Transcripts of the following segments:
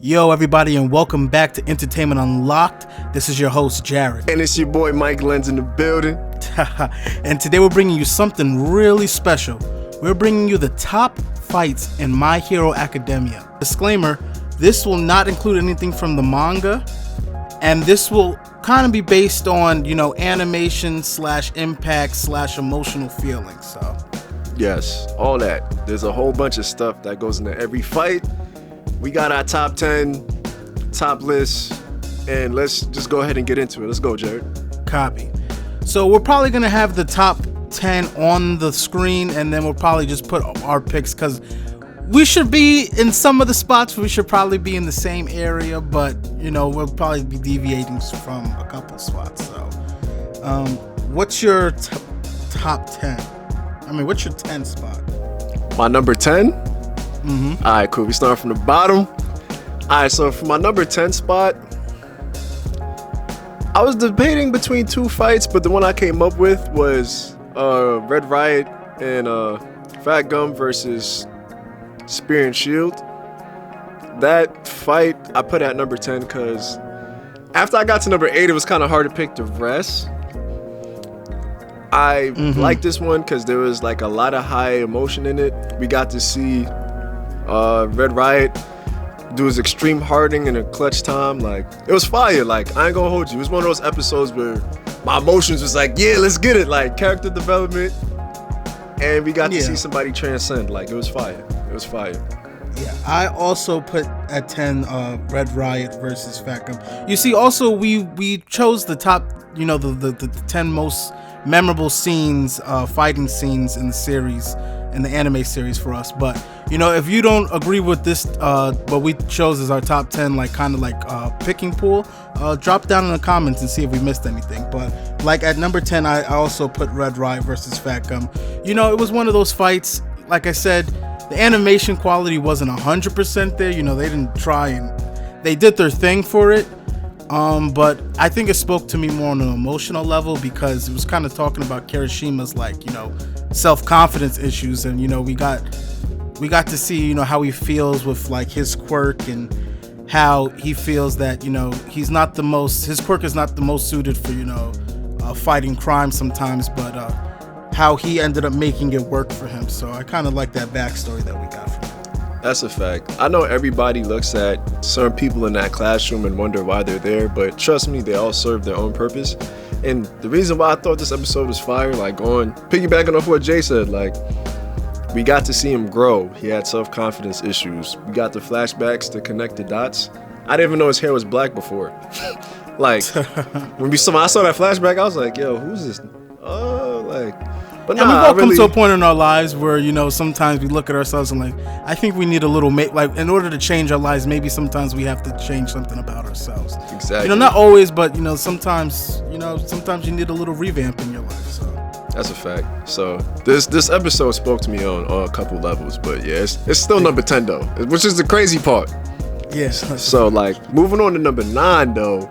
Yo, everybody, and welcome back to Entertainment Unlocked. This is your host, Jared. And it's your boy, Mike Lenz, in the building. And today we're bringing you something really special. We're bringing you the top fights in My Hero Academia. Disclaimer, this will not include anything from the manga, and this will kind of be based on, animation / impact / emotional feelings. So, yes, all that. There's a whole bunch of stuff that goes into every fight. We got our top 10, top list, and let's just go ahead and get into it. Let's go, Jared. Copy. So we're probably going to have the top 10 on the screen, and then we'll probably just put our picks, because we should be in some of the spots. We should probably be in the same area, but, we'll probably be deviating from a couple spots. So, what's your top 10? What's your 10 spot? My number 10? Mm-hmm. All right, cool. We start from the bottom. All right, so for my number 10 spot, I was debating between two fights, but the one I came up with was Red Riot and Fat Gum versus Spear and Shield. That fight I put at number 10 because after I got to number 8, it was kind of hard to pick the rest. I liked this one because there was like a lot of high emotion in it. We got to see Red Riot do his extreme harding in a clutch time. Like, it was fire. Like, I ain't gonna hold you. It was one of those episodes where my emotions was like, yeah, let's get it. Like, character development. And we got to see somebody transcend. Like, it was fire. It was fire. Yeah, I also put at 10 Red Riot versus Fat Gum. You see, also we chose the top, the 10 most memorable scenes, fighting scenes in the series, in the anime series for us. But if you don't agree with this, what we chose as our top 10, picking pool, drop down in the comments and see if we missed anything. But like at number 10, I also put Red Riot versus Fat Gum. It was one of those fights. Like I said, the animation quality wasn't 100% there. They didn't try, and they did their thing for it. But I think it spoke to me more on an emotional level, because it was kind of talking about Kirishima's self-confidence issues, and we got to see how he feels with his quirk, and how he feels that his quirk is not the most suited for fighting crime sometimes, but how he ended up making it work for him. So I kind of like that backstory that we got from him. That's a fact. I know everybody looks at certain people in that classroom and wonder why they're there, but trust me, they all serve their own purpose. And the reason why I thought this episode was fire, piggybacking off what Jay said, we got to see him grow. He had self-confidence issues. We got the flashbacks to connect the dots. I didn't even know his hair was black before. When I saw that flashback, I was like, yo, who's this? But and we've all come to a point in our lives where, sometimes we look at ourselves and I think we need a little, in order to change our lives, maybe sometimes we have to change something about ourselves. Exactly. Not always, but, sometimes you need a little revamp in your life. So that's a fact. So this episode spoke to me on a couple levels, but yeah, it's still number 10 though, which is the crazy part. Yes. Yeah, so moving on to number 9 though.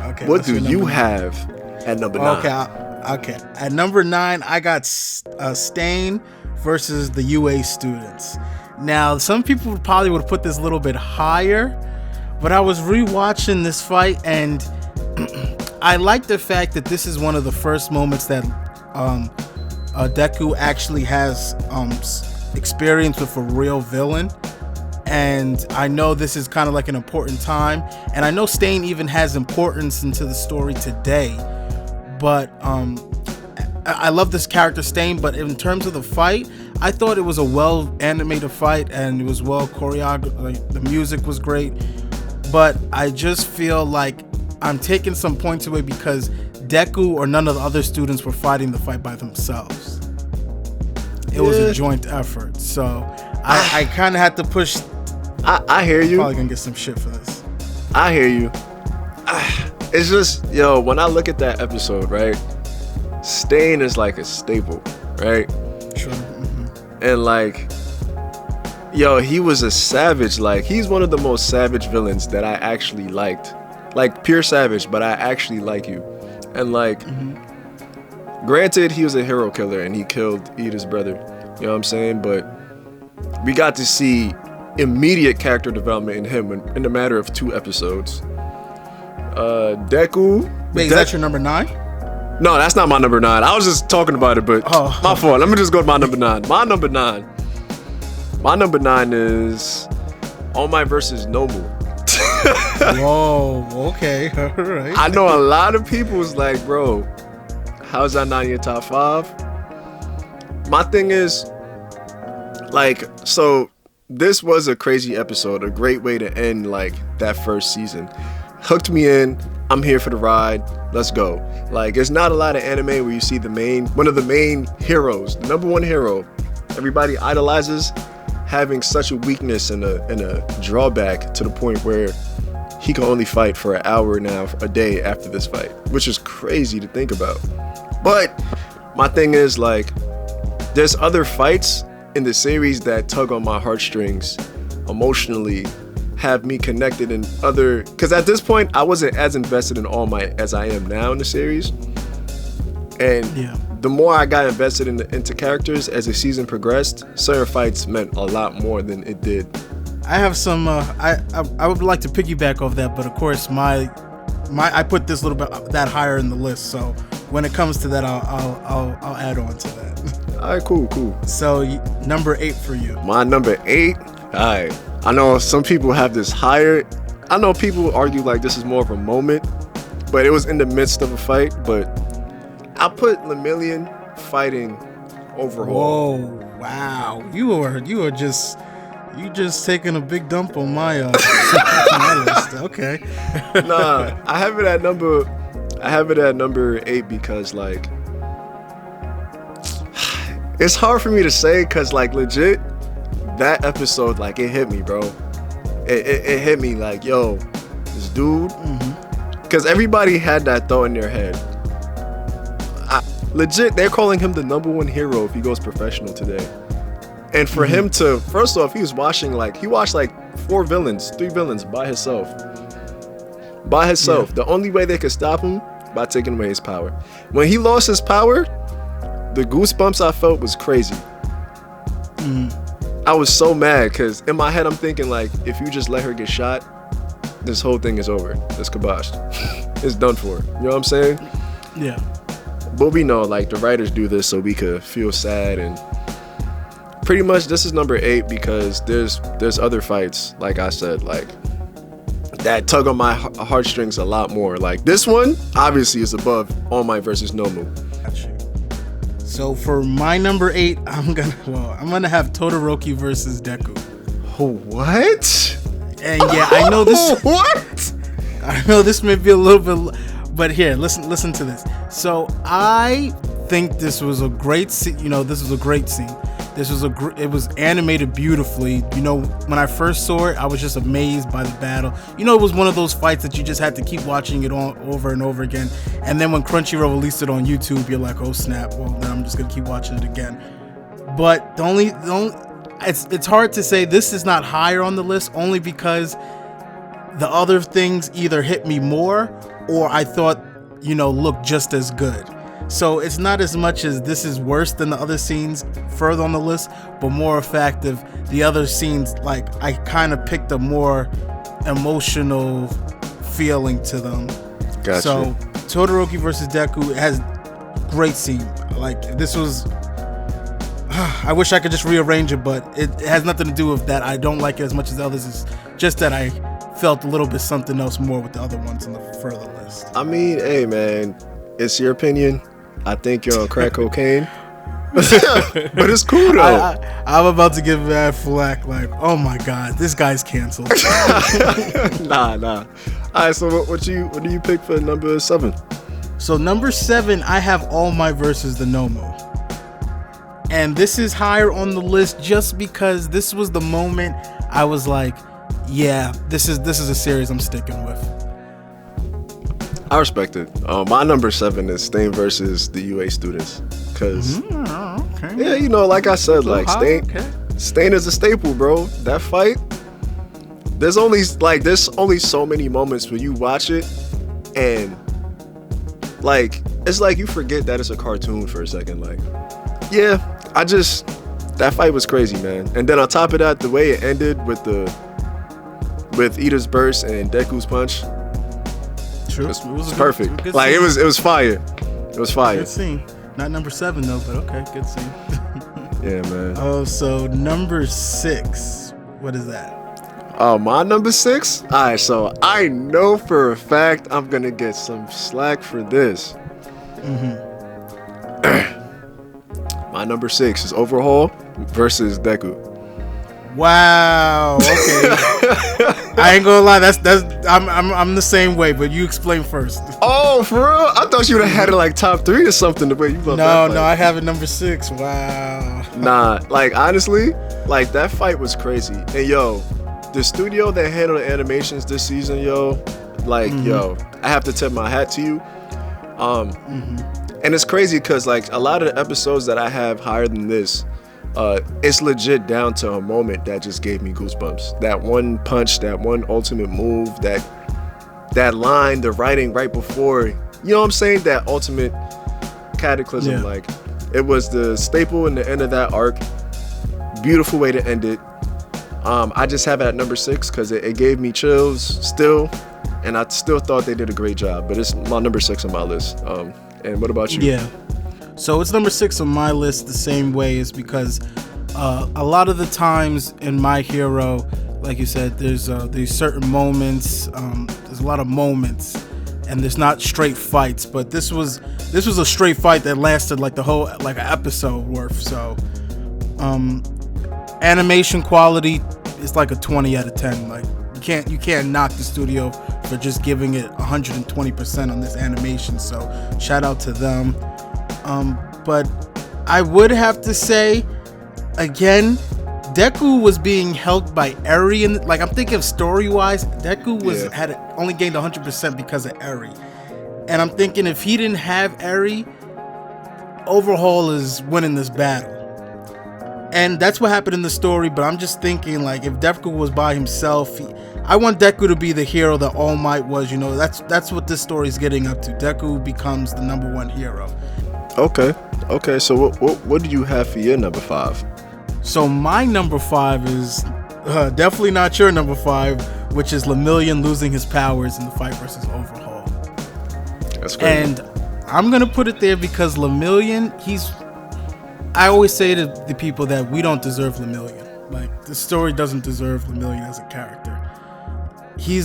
Okay. What do you have at number 9? Okay. At number 9, I got Stain versus the UA students. Now, some people probably would put this a little bit higher, but I was rewatching this fight, and I like the fact that this is one of the first moments that Deku actually has experience with a real villain. And I know this is kind of an important time, and I know Stain even has importance into the story today. But I love this character Stain, but in terms of the fight, I thought it was a well animated fight, and it was well choreographed. The music was great, but I just feel like I'm taking some points away because Deku or none of the other students were fighting the fight by themselves. It was a joint effort, so I kind of had to push. I hear you. Probably gonna get some shit for this. I hear you. It's just, when I look at that episode, right? Stain is like a staple, right? Sure. And he was a savage. He's one of the most savage villains that I actually liked. Pure savage, but I actually like you. And granted, he was a hero killer and he killed Ida's brother. You know what I'm saying? But we got to see immediate character development in him in the matter of 2 episodes. Deku. Wait, is that your number 9? No, that's not my number 9. I was just talking about it, but my fault. Let me just go to my number 9. My number 9 is All Might versus Nomu. Whoa, okay, all right. I know a lot of people was like, bro, how's that not in your top 5? My thing is, like, so this was a crazy episode, a great way to end like that first season. Hooked me in. I'm here for the ride. Let's go. Like, there's not a lot of anime where you see one of the main heroes, the number 1 hero, everybody idolizes, having such a weakness and a drawback to the point where he can only fight for an hour now a day after this fight, which is crazy to think about. But my thing is, like, there's other fights in the series that tug on my heartstrings emotionally, have me connected in other, because at this point I wasn't as invested in All Might as I am now in the series, and the more I got invested into characters as the season progressed, certain fights meant a lot more than it did. I have some I would like to piggyback off that, but of course my I put this little bit that higher in the list, so when it comes to that I'll add on to that. All right, cool. So number 8 for you. My number 8. All right. I know some people have this higher. I know people argue like this is more of a moment, but it was in the midst of a fight. But I put Lemillion fighting Overhaul. Whoa, wow. You are just taking a big dump on my my list. Okay. Nah, I have it at number 8 because, like, it's hard for me to say because, like, legit, that episode, like, it hit me, bro. It hit me like, yo, this dude, because everybody had that thought in their head. Legit, they're calling him the number 1 hero if he goes professional today. And for him to, first off, he watched like 3 villains by himself. The only way they could stop him, by taking away his power. When he lost his power, the goosebumps I felt was crazy. I was so mad because in my head I'm thinking, like, if you just let her get shot, this whole thing is over. It's kiboshed. It's done for. You know what I'm saying? Yeah. But we know, like, the writers do this so we could feel sad, and pretty much this is number 8 because there's other fights, like I said, like, that tug on my heartstrings a lot more. Like, this one obviously is above All Might versus Nomu. Gotcha. So for my number 8, I'm gonna have Todoroki versus Deku. What? And yeah, I know this. What? I know this may be a little bit, but here, listen to this. So I think this was a great scene. This was a great scene. It was animated beautifully. When I first saw it, I was just amazed by the battle. It was one of those fights that you just had to keep watching it on over and over again. And then when Crunchyroll released it on YouTube, you're like, oh snap! Well, then I'm just gonna keep watching it again. But it's hard to say this is not higher on the list, only because the other things either hit me more or I thought looked just as good. So it's not as much as this is worse than the other scenes further on the list, but more effective. The other scenes, like, I kind of picked a more emotional feeling to them. Gotcha. So Todoroki versus Deku has great scene. Like, this was, I wish I could just rearrange it, but it has nothing to do with that. I don't like it as much as the others. It's just that I felt a little bit something else more with the other ones in the further list. I mean, hey man, it's your opinion. I think you're on crack cocaine. But it's cool though. I'm about to give that flack, like, oh my god, this guy's canceled. Nah. Alright, so what do you pick for number 7? So number 7, I have All Might versus the Nomu. And this is higher on the list just because this was the moment I was like, yeah, this is a series I'm sticking with. I respect it. My number 7 is Stain versus the UA students. Cause okay. Yeah, like I said, like Stain is a staple, bro. That fight, there's only so many moments when you watch it and like it's like you forget that it's a cartoon for a second. Like, yeah, that fight was crazy, man. And then on top of that, the way it ended with Ida's burst and Deku's punch, True. it was perfect. Like it was fire. It was fire. Good scene. Not number 7 though, but okay, good scene. Yeah, man. Oh, so number 6. What is that? Oh, my number 6? Alright, so I know for a fact I'm gonna get some slack for this. My number 6 is Overhaul versus Deku. Wow. Okay. I ain't gonna lie. That's I'm the same way, but you explain first. Oh, for real? I thought you would have had it like top 3 or something. The way you love that fight. No, I have it number 6. Wow. Nah, like honestly, like that fight was crazy. And yo, the studio that handled the animations this season, yo, like yo, I have to tip my hat to you. And it's crazy because like a lot of the episodes that I have higher than this, it's legit down to a moment that just gave me goosebumps. That one punch, that one ultimate move, that line, the writing right before, you know what I'm saying? That ultimate cataclysm. Yeah. Like it was the staple in the end of that arc. Beautiful way to end it. I just have it at number 6 because it gave me chills still, and I still thought they did a great job. But it's my number 6 on my list. And what about you? Yeah. So it's number 6 on my list the same way, is because a lot of the times in My Hero, like you said, there's certain moments, there's a lot of moments, and there's not straight fights, but this was a straight fight that lasted like the whole, like an episode worth. So animation quality is like a 20 out of 10. Like you can't knock the studio for just giving it 120% on this animation, so shout out to them. But I would have to say, again, Deku was being helped by Eri, and like I'm thinking of story-wise, Deku had only gained 100% because of Eri, and I'm thinking if he didn't have Eri, Overhaul is winning this battle. And that's what happened in the story, but I'm just thinking, like, if Deku was by himself, I want Deku to be the hero that All Might was. You know, that's what this story is getting up to. Deku becomes the number 1 hero. Okay. So what do you have for your number 5? So my number 5 is definitely not your number 5, which is Lemillion losing his powers in the fight versus Overhaul. That's great. And I'm gonna put it there because Lemillion, I always say to the people that we don't deserve Lemillion. Like, the story doesn't deserve Lemillion as a character. He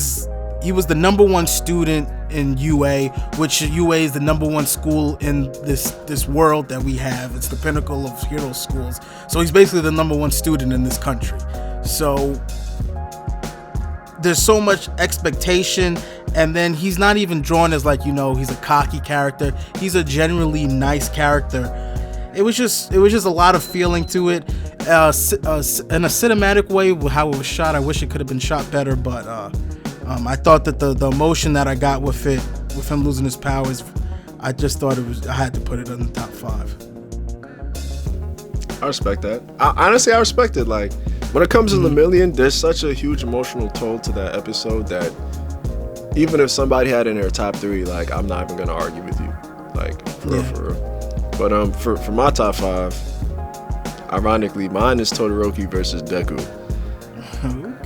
was the number 1 student in UA, which UA is the number 1 school in this world that we have. It's the pinnacle of hero schools. So he's basically the number 1 student in this country. So there's so much expectation, and then he's not even drawn as like, you know, he's a cocky character. He's a genuinely nice character. It was just a lot of feeling to it. In a cinematic way, how it was shot, I wish it could have been shot better, but I thought that the emotion that I got with him losing his powers, I just thought I had to put it in the top 5. I respect that. Honestly, I respect it. Like, when it comes to Lemillion, there's such a huge emotional toll to that episode that even if somebody had it in their top 3, like, I'm not even gonna argue with you. Like, for real. But for my top 5, ironically, mine is Todoroki versus Deku.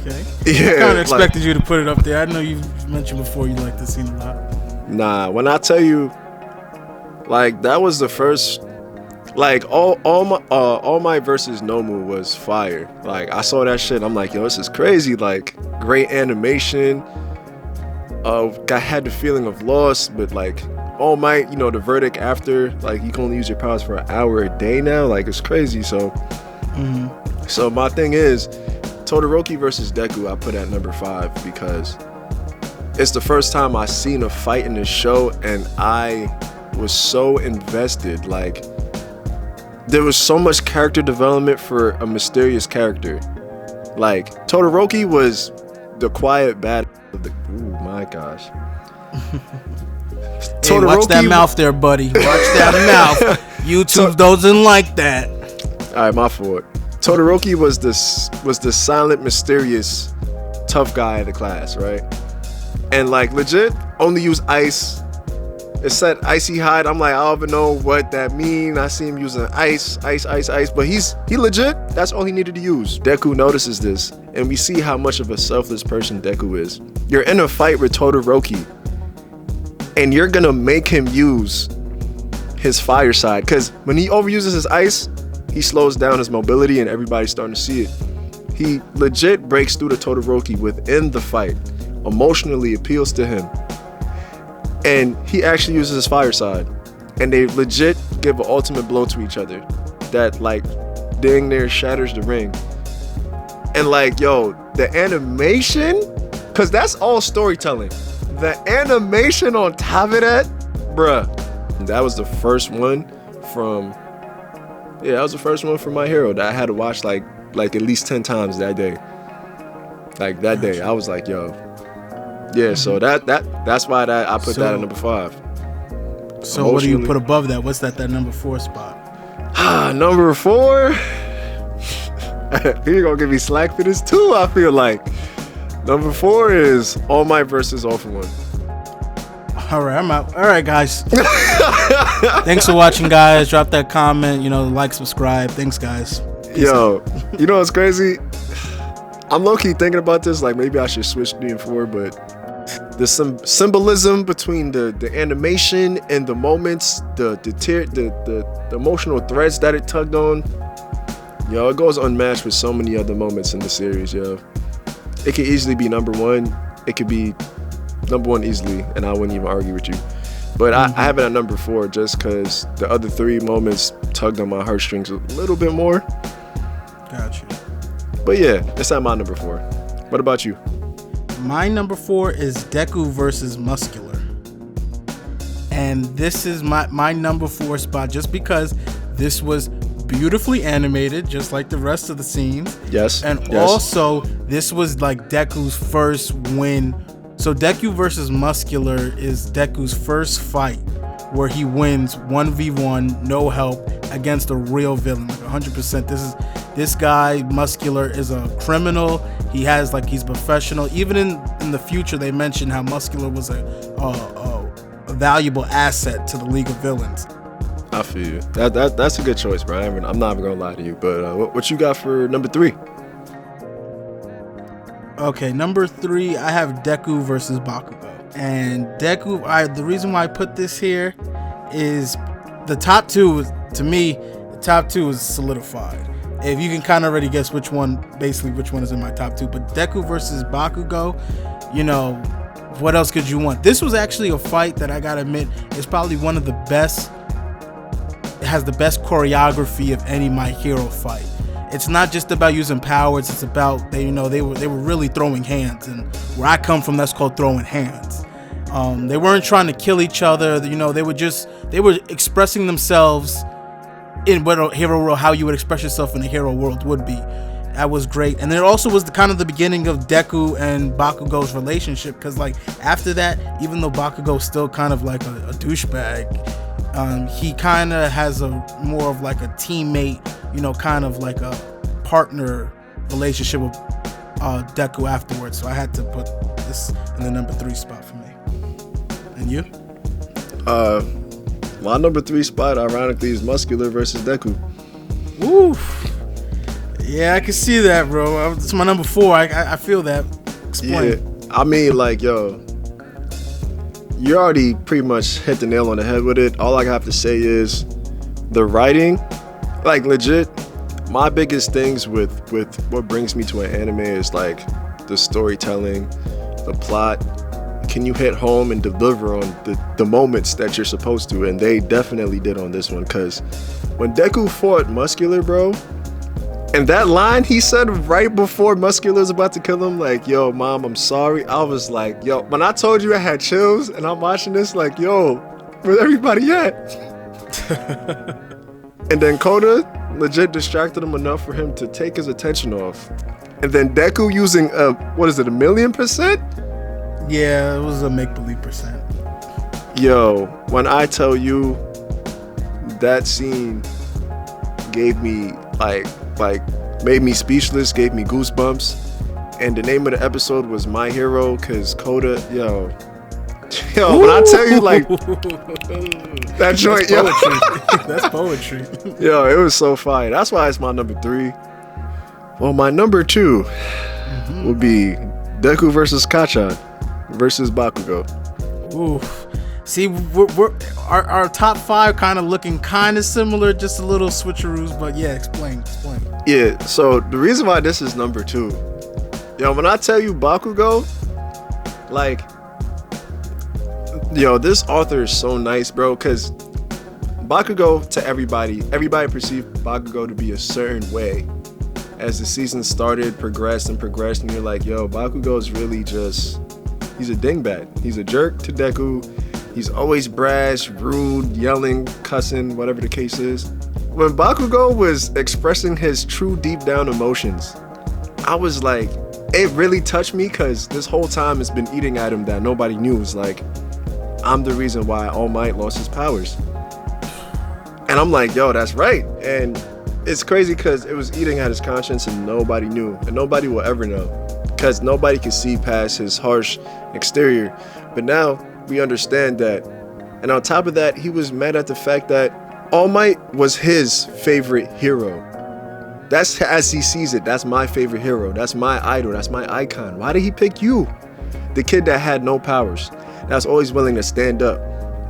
Okay. Yeah, I kind of expected you to put it up there. I know you mentioned before you like this scene a lot. Nah, when I tell you, like, that was the first, like, all my versus Nomu was fire. Like, I saw that shit, I'm like, yo, this is crazy. Like, great animation. I had the feeling of loss, but like, All Might, you know, the verdict after, like, you can only use your powers for an hour a day now. Like, it's crazy. So, so my thing is, Todoroki versus Deku, I put at number 5 because it's the first time I seen a fight in this show, and I was so invested. Like, there was so much character development for a mysterious character. Like, Todoroki was the quiet bad. Oh my gosh. Hey, watch that mouth there, buddy. Watch that mouth. YouTube doesn't like that. All right, my fault. Todoroki was the silent, mysterious, tough guy of the class, right? And like legit, only use ice it said icy hot. I'm like, I don't even know what that mean. I see him using ice, but he legit. That's all he needed to use. Deku notices this, and we see how much of a selfless person Deku is. You're in a fight with Todoroki, and you're gonna make him use his fire side, because when he overuses his ice, he slows down his mobility, and everybody's starting to see it. He legit breaks through to Todoroki within the fight, emotionally appeals to him, and he actually uses his fire side, and they legit give an ultimate blow to each other that like dang near shatters the ring. And like, yo, the animation, because that's all storytelling, the animation on top of that, bruh, that was the first one from My Hero that I had to watch like at least 10 times that day. Like that day, I was like, yo, yeah. So that's why I put that at number 5. So what do you put above that? What's that number 4 spot? Number 4. You're gonna give me slack for this too, I feel like. Number 4 is All Might versus All For One. All right, I'm out. All right, guys. Thanks for watching, guys. Drop that comment, like, subscribe. Thanks, guys. Peace out. You know what's crazy? I'm low-key thinking about this, like maybe I should switch 3 and 4, but there's some symbolism between the animation and the moments, the emotional threads that it tugged on. Yo, it goes unmatched with so many other moments in the series, yo. It could easily be number 1. It could be number 1 easily, and I wouldn't even argue with you. But I have it at number 4 just because the other 3 moments tugged on my heartstrings a little bit more. Gotcha. But yeah, it's at my number 4. What about you? My number 4 is Deku versus Muscular. And this is my number 4 spot just because this was beautifully animated, just like the rest of the scenes. Yes. And also, this was like Deku's first win. So Deku versus Muscular is Deku's first fight where he wins 1v1, no help, against a real villain, like 100%. This guy, Muscular, is a criminal. He's professional. Even in the future, they mentioned how Muscular was a valuable asset to the League of Villains. I feel you. That's a good choice, bro. I'm not even gonna lie to you. But what you got for number 3? Okay, number 3, I have Deku versus Bakugo. And Deku, the reason why I put this here is the top 2, to me, the top 2 is solidified. If you can kind of already guess which one is in my top 2. But Deku versus Bakugo, what else could you want? This was actually a fight that I gotta admit is probably one of the best. It has the best choreography of any My Hero fight. It's not just about using powers. It's about they were really throwing hands, and where I come from, that's called throwing hands. They weren't trying to kill each other. They were expressing themselves in what a hero world, how you would express yourself in a hero world would be. That was great. And it also was the beginning of Deku and Bakugo's relationship, because like after that, even though Bakugo's still kind of like a douchebag, he kind of has a more of like a teammate, kind of like a partner relationship with Deku afterwards. So I had to put this in the number 3 spot for me. And you? My number 3 spot, ironically, is Muscular versus Deku. Woo! Yeah, I can see that, bro. It's my number 4. I feel that. Explain. Yeah, I mean, like, yo, you already pretty much hit the nail on the head with it. All I have to say is the writing, like legit, my biggest things with what brings me to an anime is like the storytelling, the plot. Can you hit home and deliver on the moments that you're supposed to? And they definitely did on this one, because when Deku fought Muscular, bro, and that line he said right before Muscular's about to kill him, like, yo, mom, I'm sorry. I was like, yo, when I told you I had chills and I'm watching this, like, yo, where's everybody at? And then Koda legit distracted him enough for him to take his attention off. And then Deku using, a 1,000,000%? Yeah, it was a make-believe percent. Yo, when I tell you that scene gave me like made me speechless, gave me goosebumps, and the name of the episode was My Hero, cause Koda, yo, Yo, when I tell you, like, that joint, yo. That's poetry. Yo, it was so fire. That's why it's my number 3. Well, my number 2 would be Deku versus Kacchan versus Bakugo. Ooh. See, our top 5 kind of looking kind of similar, just a little switcheroos, but yeah, explain. Yeah, so the reason why this is number 2, yo, when I tell you Bakugo, like, yo, this author is so nice, bro, because Bakugo, to everybody perceived Bakugo to be a certain way. As the season started, progressed, and you're like, yo, Bakugo's really just, he's a dingbat. He's a jerk to Deku. He's always brash, rude, yelling, cussing, whatever the case is. When Bakugo was expressing his true deep down emotions, I was like, it really touched me, because this whole time it's been eating at him that nobody knew. It's like, I'm the reason why All Might lost his powers. And I'm like, yo, that's right. And it's crazy because it was eating at his conscience and nobody knew. And nobody will ever know, because nobody can see past his harsh exterior. But now we understand that. And on top of that, he was mad at the fact that All Might was his favorite hero. That's as he sees it. That's my favorite hero. That's my idol. That's my icon. Why did he pick you? The kid that had no powers. That's always willing to stand up.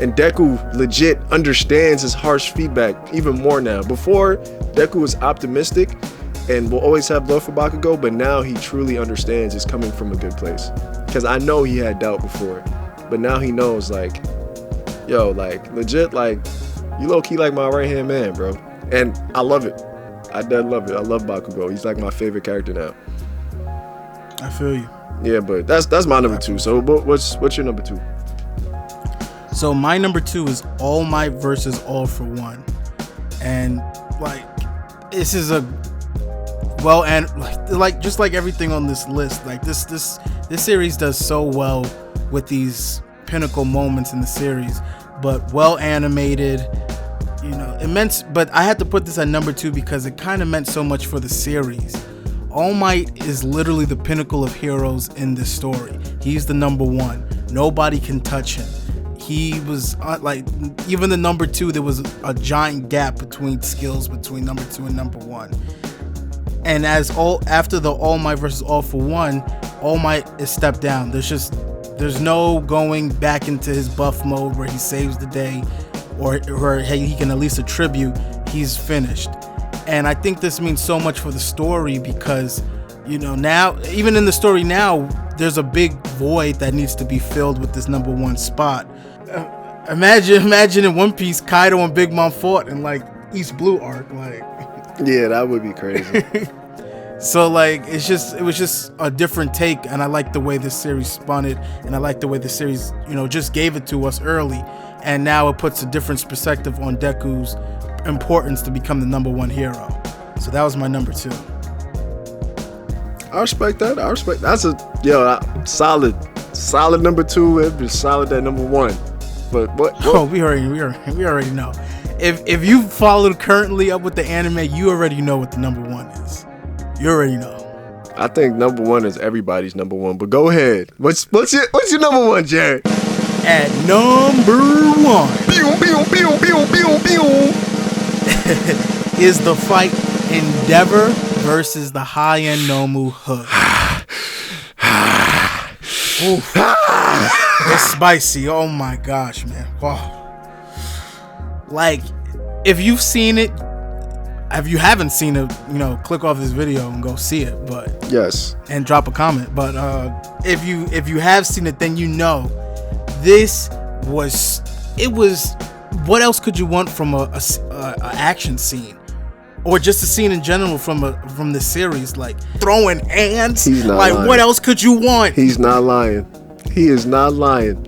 And Deku legit understands his harsh feedback even more now. Before, Deku was optimistic and will always have love for Bakugo, but now he truly understands it's coming from a good place. Because I know he had doubt before, but now he knows, like, yo, like, legit, like, you low-key like my right-hand man, bro. And I love it. I dead love it. I love Bakugo. He's like my favorite character now. I feel you. Yeah, but that's my number 2. So what's your number 2? So my number 2 is All Might versus All for One, and like, this is a and like just like everything on this list, like this series does so well with these pinnacle moments in the series, but well animated. You know, it meant, but I had to put this at number 2 because it kind of meant so much for the series. All Might is literally the pinnacle of heroes in this story. He's the number 1. Nobody can touch him. He was like, even the number 2, there was a giant gap between skills between number 2 and number 1. And after the All Might versus All for One, All Might is stepped down. There's no going back into his buff mode where he saves the day, or hey, he can at least attribute he's finished. And I think this means so much for the story because, you know, now, even in the story now, there's a big void that needs to be filled with this number 1 spot. Imagine in One Piece, Kaido and Big Mom fought in like East Blue arc, like. Yeah, that would be crazy. So like, it was just a different take, and I like the way this series spun it, and I like the way the series, you know, just gave it to us early, and now it puts a different perspective on Deku's importance to become the number 1 hero. So that was my number 2. I respect that. That's a solid number 2. It'd be solid at number 1. But what? Oh, we already know. If you followed currently up with the anime, you already know what the number 1 is. You already know. I think number 1 is everybody's number 1. But go ahead. What's your number 1, Jared? At number 1 is the fight Endeavor versus the High-End Nomu Hood. It's spicy. Oh my gosh, man. Wow. Like, if you've seen it, if you haven't seen it, you know, click off this video and go see it. But yes, and drop a comment. But if you have seen it, then you know this was. It was. What else could you want from a action scene, or just a scene in general from the series? Like throwing hands. He's not like lying. What else could you want? He's not lying. He is not lying.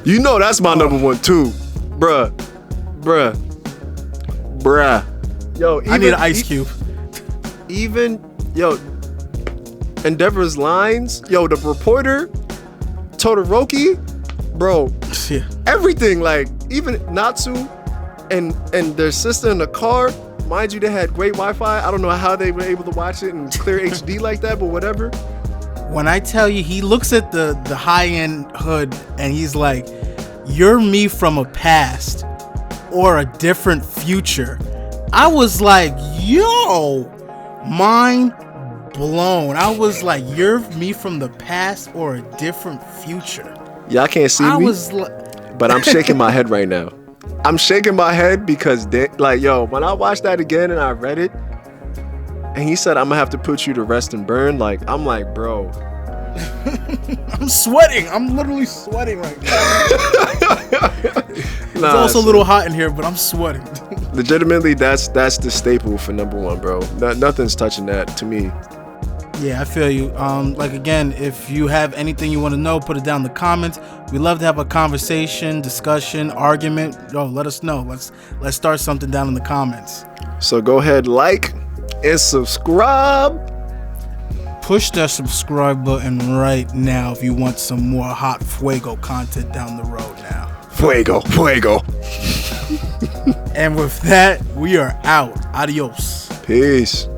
You know that's my number 1 too, bruh. Yo, I need an ice cube. Even Endeavor's lines. Yo, the reporter, Todoroki, bro. Yeah. Everything, like even Natsu and their sister in the car. Mind you, they had great Wi-Fi. I don't know how they were able to watch it in clear HD like that, but whatever. When I tell you, he looks at the high-end hood and he's like, "You're me from a past or a different future." I was like, yo, mind blown. I was like, "You're me from the past or a different future." Y'all can't see me, but I'm shaking my head right now. I'm shaking my head because when I watched that again and I read it, and he said, "I'm gonna have to put you to rest and burn," like, I'm like, bro. I'm sweating. I'm literally sweating right now. It's also a little hot in here, but I'm sweating. Legitimately, that's the staple for number one, bro. Nothing's touching that to me. Yeah, I feel you. Like, again, if you have anything you want to know, put it down in the comments. We love to have a conversation, discussion, argument. Let us know. Let's start something down in the comments. So go ahead, like and subscribe. Push that subscribe button right now if you want some more hot fuego content down the road now. Fuego. And with that, we are out. Adios. Peace.